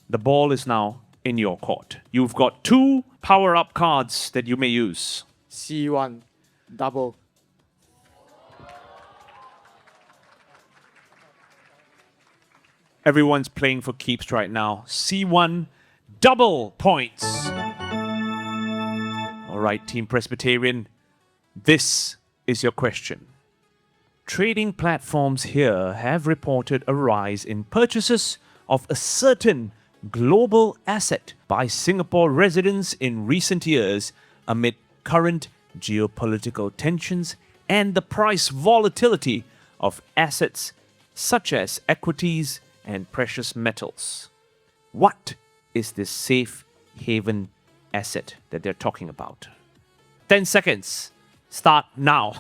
The ball is now in your court. You've got 2 power-up cards that you may use.
C1, double.
Everyone's playing for keeps right now. C1, double points. All right, Team Presbyterian, this is your question. Trading platforms here have reported a rise in purchases of a certain global asset by Singapore residents in recent years amid current geopolitical tensions and the price volatility of assets such as equities and precious metals. What is this safe haven asset that they're talking about? 10 seconds. Start now.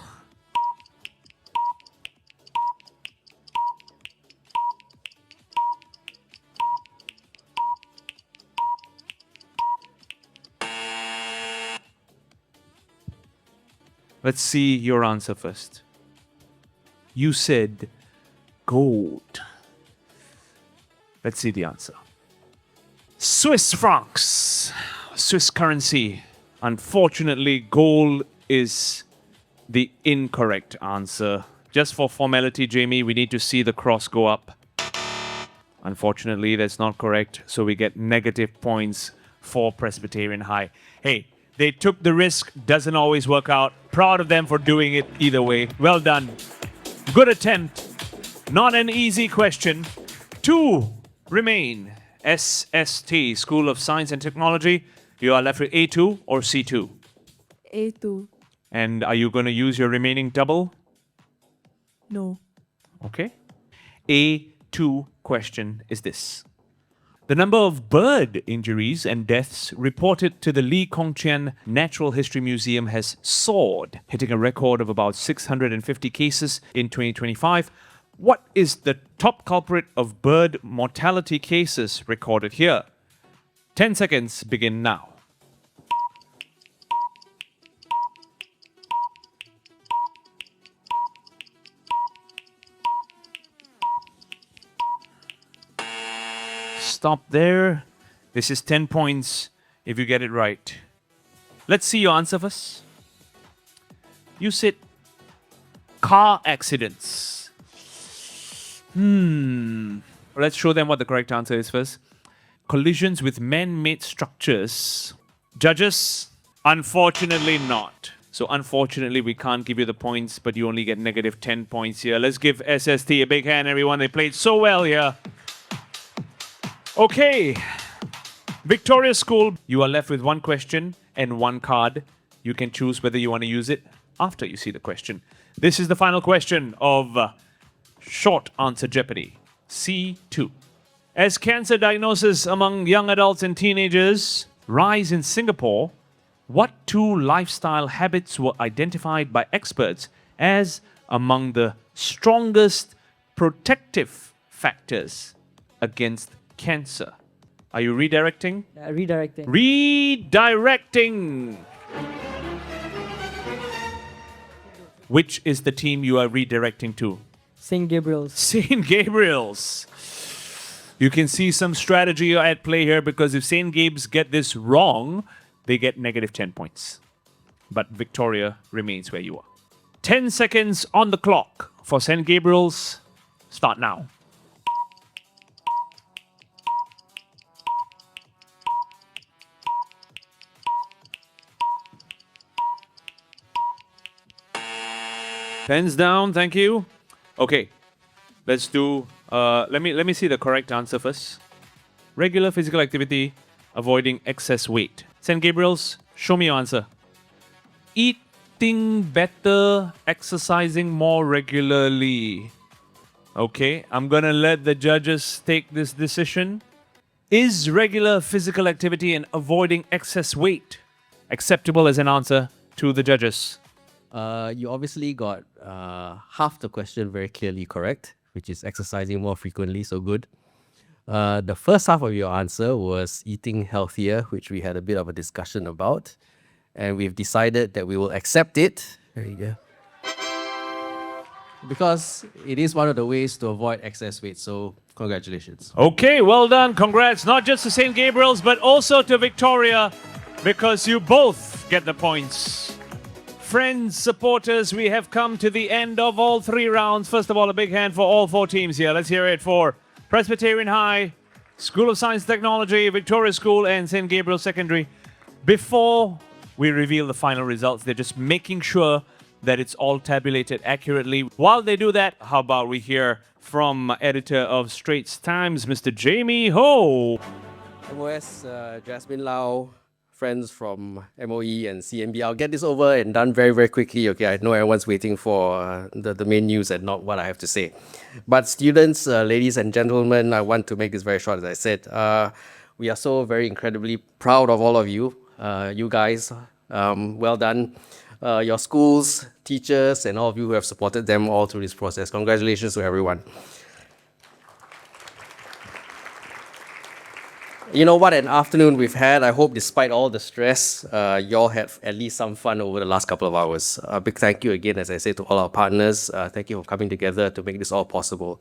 Let's see your answer first. You said gold. Let's see the answer. Swiss francs, Swiss currency. Unfortunately, gold is the incorrect answer. Just for formality, Jamie, we need to see the cross go up. Unfortunately, that's not correct, so we get negative points for Presbyterian High. Hey, they took the risk, doesn't always work out. Proud of them for doing it either way. Well done. Good attempt. Not an easy question. 2 remain. SST, School of Science and Technology. You are left with A2 or C2.
A2.
And are you going to use your remaining double?
No.
Okay. A2 question is this. The number of bird injuries and deaths reported to the Lee Kong Chian Natural History Museum has soared, hitting a record of about 650 cases in 2025. What is the top culprit of bird mortality cases recorded here? 10 seconds begin now. Stop there. This is 10 points if you get it right. Let's see your answer first. You said car accidents. Let's show them what the correct answer is first. Collisions with man-made structures. Judges, unfortunately not. So unfortunately, we can't give you the points, but you only get negative 10 points here. Let's give SST a big hand, everyone. They played so well here. Okay. Victoria School, you are left with 1 question and 1 card. You can choose whether you want to use it after you see the question. This is the final question of short answer Jeopardy. C2. As cancer diagnosis among young adults and teenagers rise in Singapore, What two lifestyle habits were identified by experts as among the strongest protective factors against cancer? Are you redirecting?
Redirecting.
Redirecting! Which is the team you are redirecting to?
St. Gabriel's.
St. Gabriel's. You can see some strategy at play here because if St. Gabe's get this wrong, they get negative 10 points. But Victoria remains where you are. 10 seconds on the clock for St. Gabriel's. Start now. Pens down, thank you. Okay, let's do. Let me see the correct answer first. Regular physical activity, avoiding excess weight. St. Gabriel's, show me your answer. Eating better, exercising more regularly. Okay, I'm gonna let the judges take this decision. Is regular physical activity and avoiding excess weight acceptable as an answer to the judges?
You obviously got half the question very clearly correct, which is exercising more frequently, so good. The first half of your answer was eating healthier, which we had a bit of a discussion about. And we've decided that we will accept it. There you go. Because it is one of the ways to avoid excess weight, so congratulations.
Okay, well done. Congrats, not just to St. Gabriel's, but also to Victoria, because you both get the points. Friends, supporters, we have come to the end of all three rounds. First of all, a big hand for all four teams here. Let's hear it for Presbyterian High, School of Science and Technology, Victoria School, and St. Gabriel Secondary. Before we reveal the final results, they're just making sure that it's all tabulated accurately. While they do that, how about we hear from editor of Straits Times, Mr. Jamie Ho.
MOS, Jasmine Lau, friends from MOE and CMB. I'll get this over and done very, very quickly. Okay, I know everyone's waiting for the main news and not what I have to say. But students, ladies and gentlemen, I want to make this very short, as I said. We are so very incredibly proud of all of you. You guys, well done. Your schools, teachers, and all of you who have supported them all through this process. Congratulations to everyone. You know what an afternoon we've had. I hope despite all the stress, y'all had at least some fun over the last couple of hours. A big thank you again, as I say, to all our partners. Thank you for coming together to make this all possible.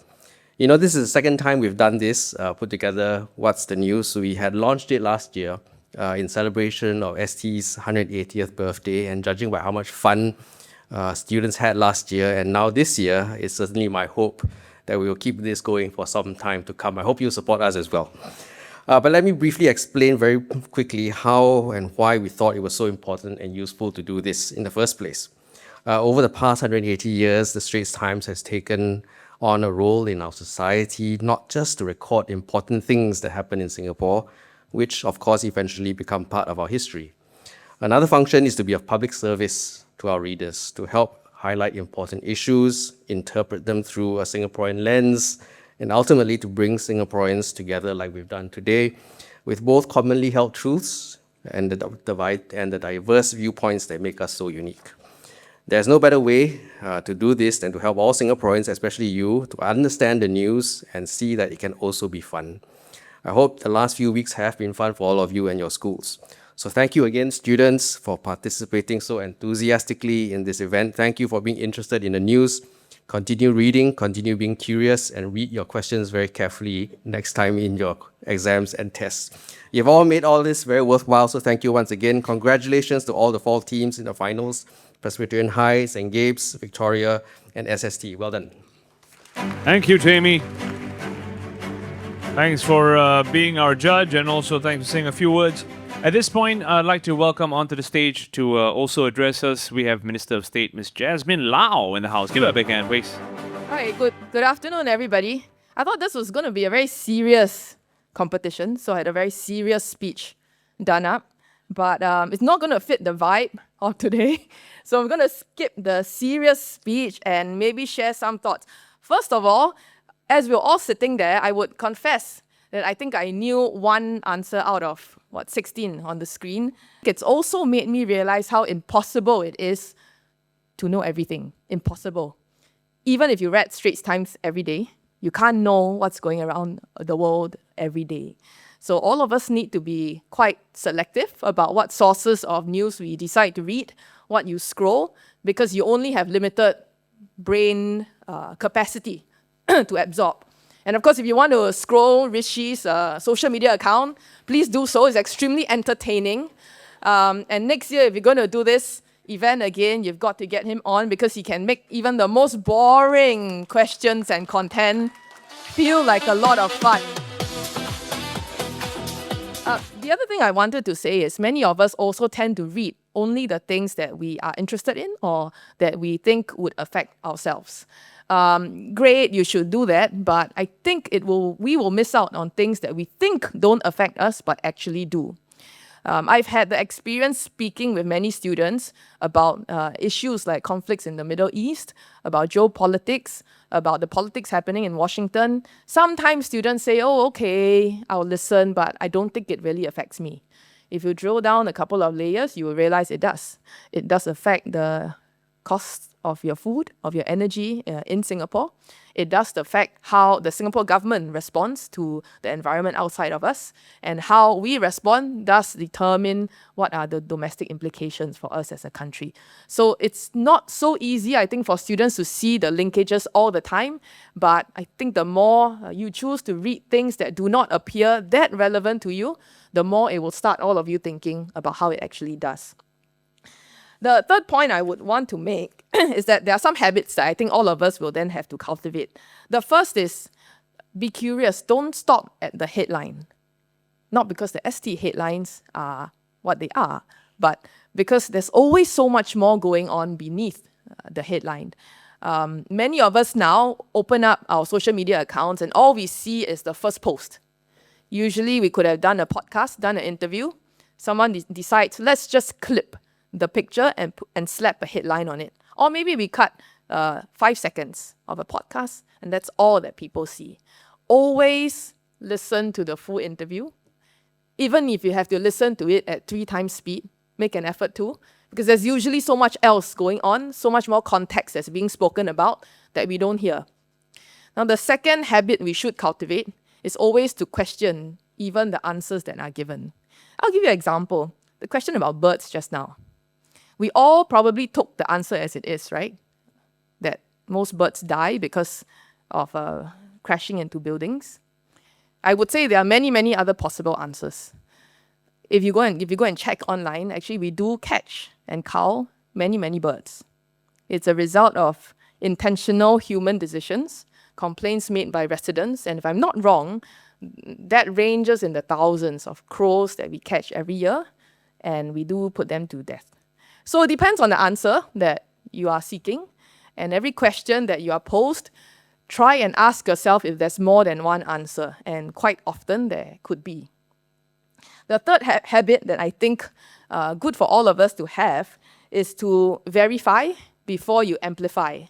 You know, this is the second time we've done this, put together What's the News. We had launched it last year in celebration of ST's 180th birthday, and judging by how much fun students had last year, and now this year, it's certainly my hope that we will keep this going for some time to come. I hope you'll support us as well. But let me briefly explain very quickly how and why we thought it was so important and useful to do this in the first place. Over the past 180 years, the Straits Times has taken on a role in our society, not just to record important things that happen in Singapore, which of course eventually become part of our history. Another function is to be of public service to our readers, to help highlight important issues, interpret them through a Singaporean lens, and ultimately to bring Singaporeans together like we've done today, with both commonly held truths and the diverse viewpoints that make us so unique. There's no better way to do this than to help all Singaporeans, especially you, to understand the news and see that it can also be fun. I hope the last few weeks have been fun for all of you and your schools. So thank you again, students, for participating so enthusiastically in this event. Thank you for being interested in the news. Continue reading, continue being curious, and read your questions very carefully next time in your exams and tests. You've all made all this very worthwhile, so thank you once again. Congratulations to all the 4 teams in the finals, Presbyterian High, St. Gabe's, Victoria, and SST. Well done.
Thank you, Jamie. Thanks for being our judge, and also thanks for saying a few words. At this point, I'd like to welcome onto the stage to also address us. We have Minister of State, Ms. Jasmine Lau in the house. Give her a big hand, please.
All right, good afternoon, everybody. I thought this was going to be a very serious competition, so I had a very serious speech done up. But it's not going to fit the vibe of today. So I'm going to skip the serious speech and maybe share some thoughts. First of all, as we're all sitting there, I would confess that I think I knew one answer out of, 16 on the screen. It's also made me realize how impossible it is to know everything. Impossible. Even if you read Straits Times every day, you can't know what's going around the world every day. So all of us need to be quite selective about what sources of news we decide to read, what you scroll, because you only have limited brain capacity to absorb. And of course, if you want to scroll Rishi's social media account, please do so. It's extremely entertaining. And next year, if you're going to do this event again, you've got to get him on because he can make even the most boring questions and content feel like a lot of fun. The other thing I wanted to say is many of us also tend to read only the things that we are interested in or that we think would affect ourselves. Great, you should do that, but I think we will miss out on things that we think don't affect us but actually do. I've had the experience speaking with many students about issues like conflicts in the Middle East, about geopolitics, about the politics happening in Washington. Sometimes students say, oh, okay, I'll listen, but I don't think it really affects me. If you drill down a couple of layers, you will realize it does. It does affect the cost of your food, of your energy in Singapore. It does affect how the Singapore government responds to the environment outside of us, and how we respond does determine what are the domestic implications for us as a country. So it's not so easy, I think, for students to see the linkages all the time, but I think the more you choose to read things that do not appear that relevant to you, the more it will start all of you thinking about how it actually does. The third point I would want to make is that there are some habits that I think all of us will then have to cultivate. The first is be curious. Don't stop at the headline. Not because the ST headlines are what they are, but because there's always so much more going on beneath the headline. Many of us now open up our social media accounts and all we see is the first post. Usually we could have done a podcast, done an interview. Someone decides, let's just clip the picture and slap a headline on it. Or maybe we cut 5 seconds of a podcast and that's all that people see. Always listen to the full interview. Even if you have to listen to it at 3 times speed, make an effort to, because there's usually so much else going on, so much more context that's being spoken about that we don't hear. Now, the second habit we should cultivate is always to question even the answers that are given. I'll give you an example. The question about birds just now. We all probably took the answer as it is, right? That most birds die because of crashing into buildings. I would say there are many, many other possible answers. If you go and check online, actually we do catch and cull many, many birds. It's a result of intentional human decisions, complaints made by residents, and if I'm not wrong, that ranges in the thousands of crows that we catch every year, and we do put them to death. So it depends on the answer that you are seeking, and every question that you are posed, try and ask yourself if there's more than one answer, and quite often there could be. The third habit that I think good for all of us to have is to verify before you amplify.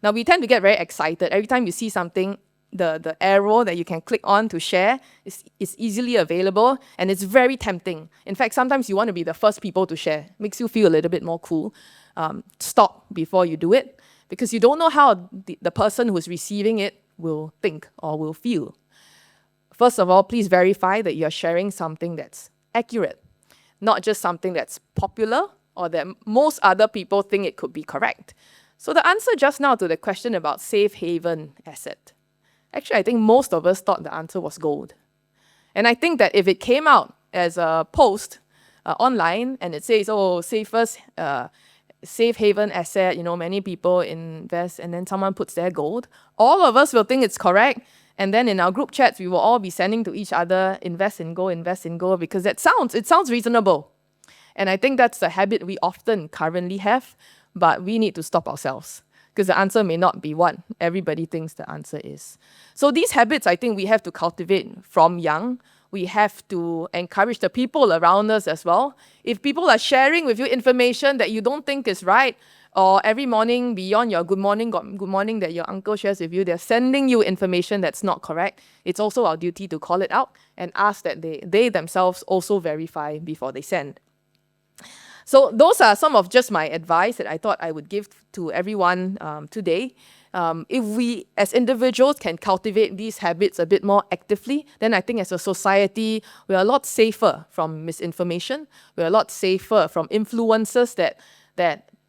Now, we tend to get very excited. Every time you see something, the arrow that you can click on to share is easily available, and it's very tempting. In fact, sometimes you want to be the first people to share. Makes you feel a little bit more cool. Stop before you do it, because you don't know how the person who's receiving it will think or will feel. First of all, please verify that you're sharing something that's accurate, not just something that's popular or that most other people think it could be correct. So the answer just now to the question about safe haven asset. Actually, I think most of us thought the answer was gold. And I think that if it came out as a post online and it says, oh, safe haven asset, many people invest, and then someone puts their gold, all of us will think it's correct. And then in our group chats, we will all be sending to each other, invest in gold, because it sounds reasonable. And I think that's a habit we often currently have, but we need to stop ourselves, because the answer may not be what everybody thinks the answer is. So these habits, I think we have to cultivate from young. we have to encourage the people around us as well. If people are sharing with you information that you don't think is right, or every morning beyond your good morning that your uncle shares with you, they're sending you information that's not correct, it's also our duty to call it out and ask that they themselves also verify before they send. So those are some of just my advice that I thought I would give to everyone today. If we as individuals can cultivate these habits a bit more actively, then I think as a society, we're a lot safer from misinformation. We're a lot safer from influences that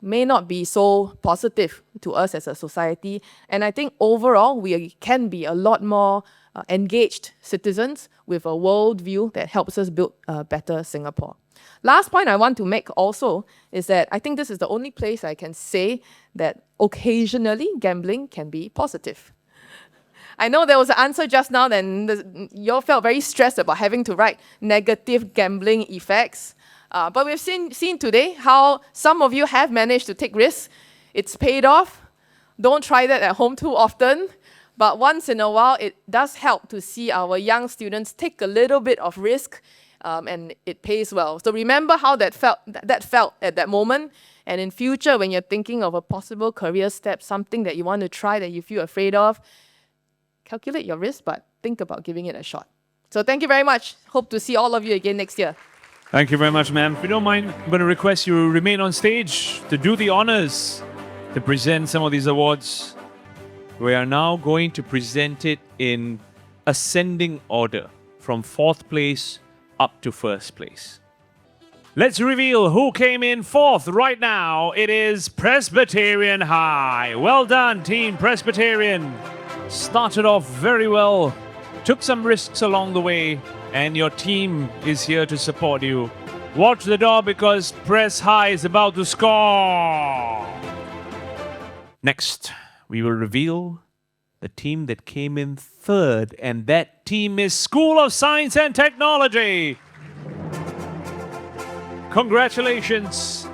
may not be so positive to us as a society. And I think overall, we can be a lot more engaged citizens with a worldview that helps us build a better Singapore. Last point I want to make also is that I think this is the only place I can say that occasionally gambling can be positive. I know there was an answer just now, then you all felt very stressed about having to write negative gambling effects. But we've seen today how some of you have managed to take risks. It's paid off. Don't try that at home too often. But once in a while, it does help to see our young students take a little bit of risk, and it pays well. So remember how that felt at that moment. And in future, when you're thinking of a possible career step, something that you want to try that you feel afraid of, calculate your risk, but think about giving it a shot. So thank you very much. Hope to see all of you again next year.
Thank you very much, ma'am. If you don't mind, I'm going to request you remain on stage to do the honors to present some of these awards. We are now going to present it in ascending order from 4th place up to 1st place. Let's reveal who came in 4th right now. It is Presbyterian High. Well done, Team Presbyterian. Started off very well, took some risks along the way, and your team is here to support you. Watch the door because Pres High is about to score. Next, we will reveal the team that came in 3rd, and that team is School of Science and Technology. Congratulations.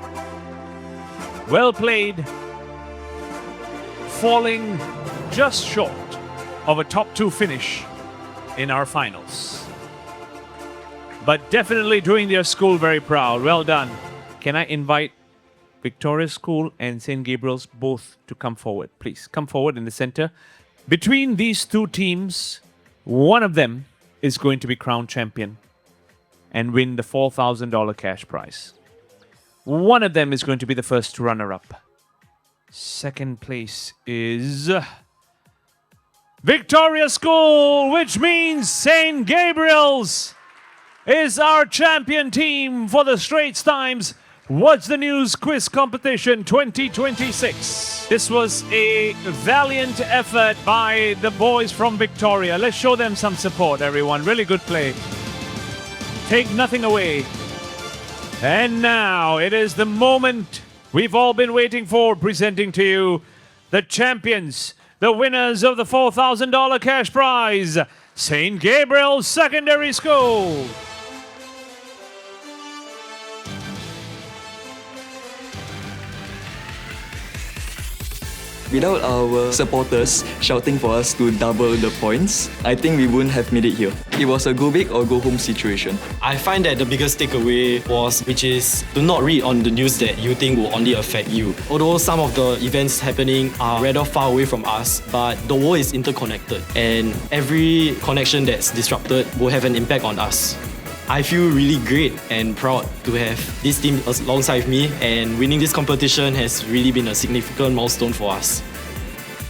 Well played. Falling just short of a top 2 finish in our finals. But definitely doing their school very proud. Well done. Can I invite Victoria School and St. Gabriel's both to come forward? Please come forward in the center. Between these two teams, one of them is going to be crowned champion and win the $4,000 cash prize. One of them is going to be the first runner-up. Second place is Victoria School, which means St. Gabriel's is our champion team for the Straits Times What's the News Quiz Competition 2026. This was a valiant effort by the boys from Victoria. Let's show them some support, everyone. Really good play. Take nothing away. And now it is the moment we've all been waiting for, presenting to you the champions, the winners of the $4,000 cash prize, St. Gabriel's Secondary School.
Without our supporters shouting for us to double the points, I think we wouldn't have made it here. It was a go big or go home situation.
I find that the biggest takeaway which is do not read on the news that you think will only affect you. Although some of the events happening are rather far away from us, but the world is interconnected and every connection that's disrupted will have an impact on us. I feel really great and proud to have this team alongside me, and winning this competition has really been a significant milestone for us.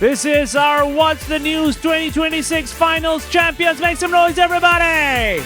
This is our What's the News 2026 Finals champions. Make some noise, everybody!